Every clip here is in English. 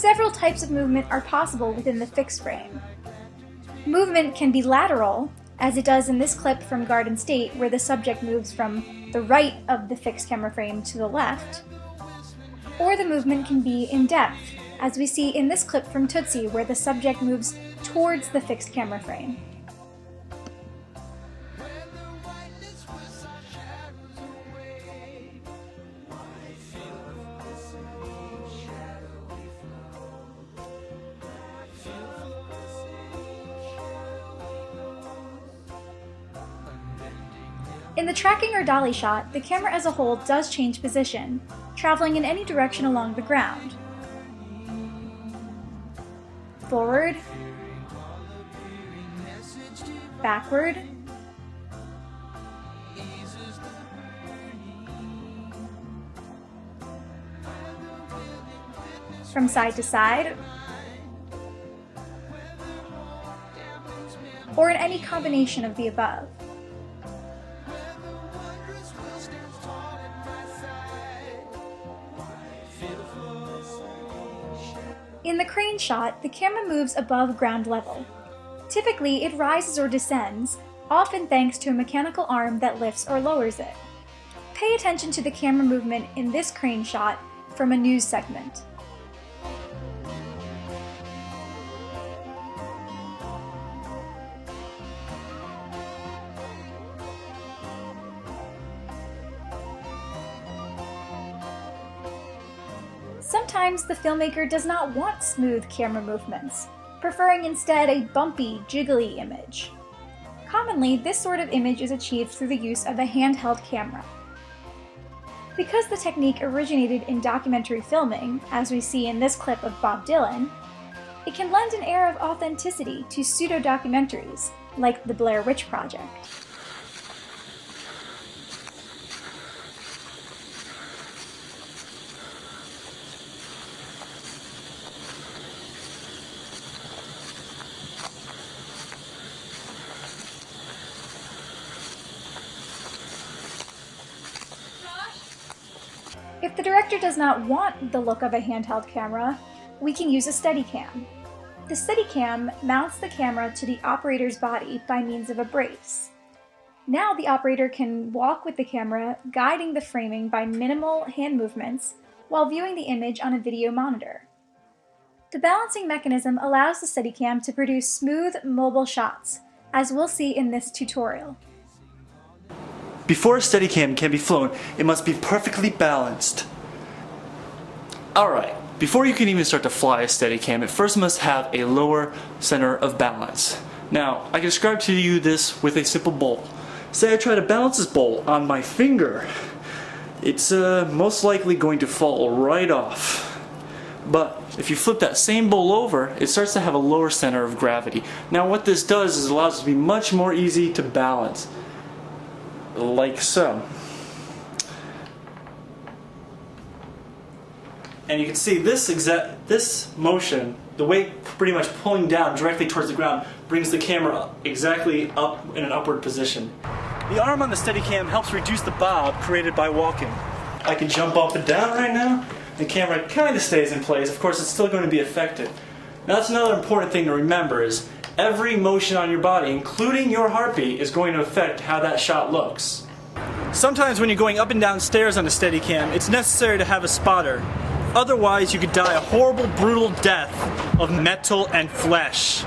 Several types of movement are possible within the fixed frame. Movement can be lateral, as it does in this clip from Garden State, where the subject moves from the right of the fixed camera frame to the left, or the movement can be in depth, as we see in this clip from Tootsie, where the subject moves towards the fixed camera frame. In the tracking or dolly shot, the camera as a whole does change position, traveling in any direction along the ground. Forward, backward, from side to side, or in any combination of the above. In the crane shot, the camera moves above ground level. Typically, it rises or descends, often thanks to a mechanical arm that lifts or lowers it. Pay attention to the camera movement in this crane shot from a news segment. Sometimes the filmmaker does not want smooth camera movements, preferring instead a bumpy, jiggly image. Commonly, this sort of image is achieved through the use of a handheld camera. Because the technique originated in documentary filming, as we see in this clip of Bob Dylan, it can lend an air of authenticity to pseudo-documentaries, like the Blair Witch Project. If the director does not want the look of a handheld camera, we can use a steadicam. The steadicam mounts the camera to the operator's body by means of a brace. Now the operator can walk with the camera, guiding the framing by minimal hand movements while viewing the image on a video monitor. The balancing mechanism allows the steadicam to produce smooth, mobile shots, as we'll see in this tutorial. Before a steadicam can be flown, it must be perfectly balanced. Alright, before you can even start to fly a steadicam, it first must have a lower center of balance. Now, I can describe to you this with a simple bowl. Say I try to balance this bowl on my finger. It's most likely going to fall right off. But if you flip that same bowl over, it starts to have a lower center of gravity. Now what this does is it allows it to be much more easy to balance. Like so. And you can see this motion, the weight pretty much pulling down directly towards the ground, brings the camera exactly up in an upward position. The arm on the Steadicam helps reduce the bob created by walking. I can jump up and down right now. The camera kind of stays in place. Of course, it's still going to be affected. Now that's another important thing to remember is every motion on your body, including your heartbeat, is going to affect how that shot looks. Sometimes when you're going up and down stairs on a Steadicam, it's necessary to have a spotter. Otherwise, you could die a horrible, brutal death of metal and flesh.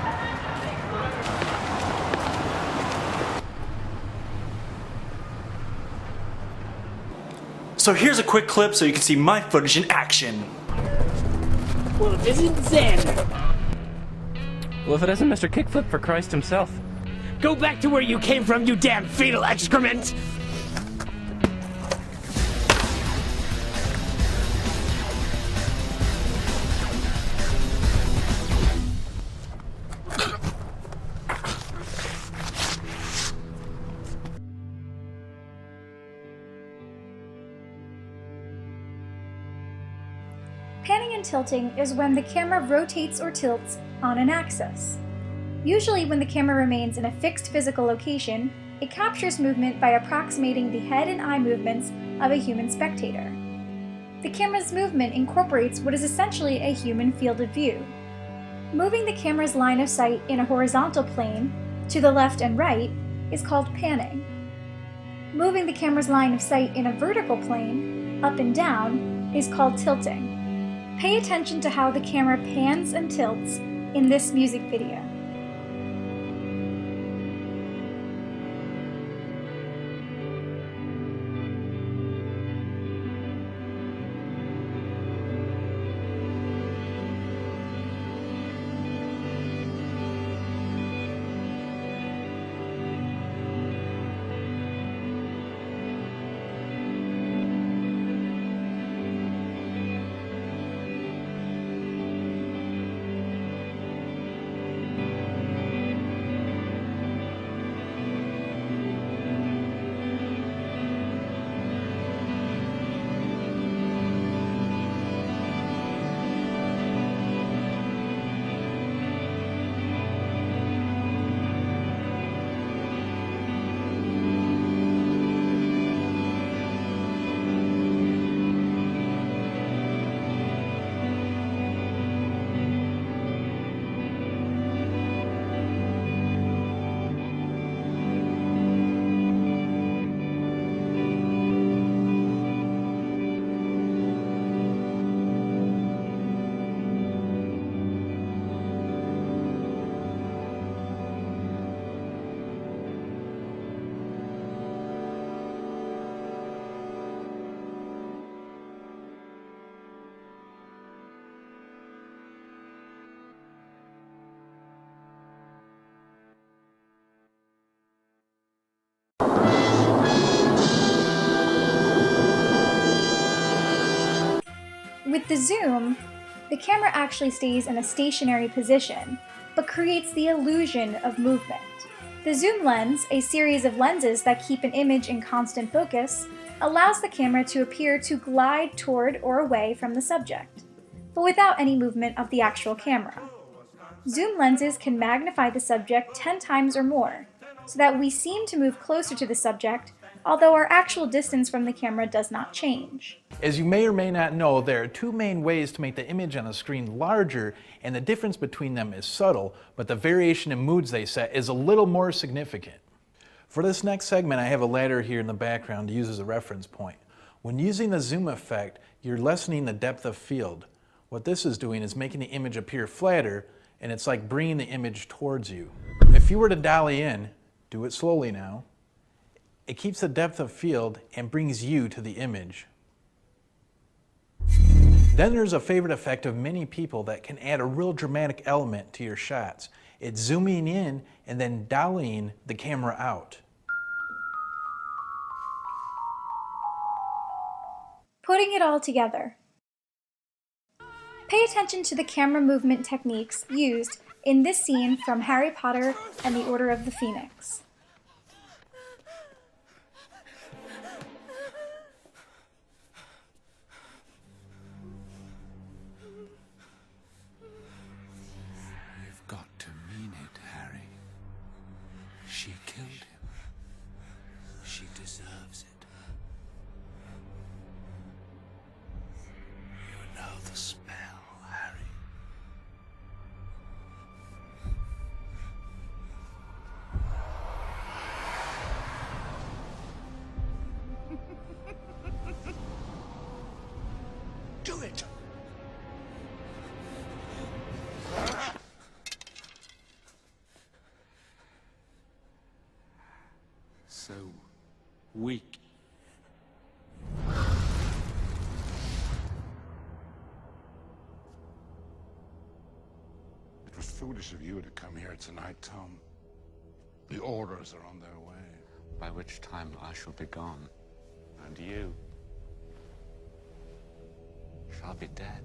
So here's a quick clip so you can see my footage in action. Well, if it isn't Zen. Well, if it isn't Mr. Kickflip for Christ himself. Go back to where you came from, you damn fetal excrement! Panning and tilting is when the camera rotates or tilts on an axis. Usually when the camera remains in a fixed physical location, it captures movement by approximating the head and eye movements of a human spectator. The camera's movement incorporates what is essentially a human field of view. Moving the camera's line of sight in a horizontal plane, to the left and right, is called panning. Moving the camera's line of sight in a vertical plane, up and down, is called tilting. Pay attention to how the camera pans and tilts in this music video. With the zoom, the camera actually stays in a stationary position, but creates the illusion of movement. The zoom lens, a series of lenses that keep an image in constant focus, allows the camera to appear to glide toward or away from the subject, but without any movement of the actual camera. Zoom lenses can magnify the subject 10 times or more, so that we seem to move closer to the subject, although our actual distance from the camera does not change. As you may or may not know, there are two main ways to make the image on a screen larger, and the difference between them is subtle, but the variation in moods they set is a little more significant. For this next segment, I have a ladder here in the background to use as a reference point. When using the zoom effect, you're lessening the depth of field. What this is doing is making the image appear flatter, and it's like bringing the image towards you. If you were to dolly in, do it slowly now, it keeps the depth of field and brings you to the image. Then there's a favorite effect of many people that can add a real dramatic element to your shots. It's zooming in and then dollying the camera out. Putting it all together. Pay attention to the camera movement techniques used in this scene from Harry Potter and the Order of the Phoenix. You've got to mean it, Harry. She killed him. She deserves it. You know the smell, Harry. Do it! So weak. It was foolish of you to come here tonight, Tom. The orders are on their way. By which time I shall be gone. And you? Shall be dead.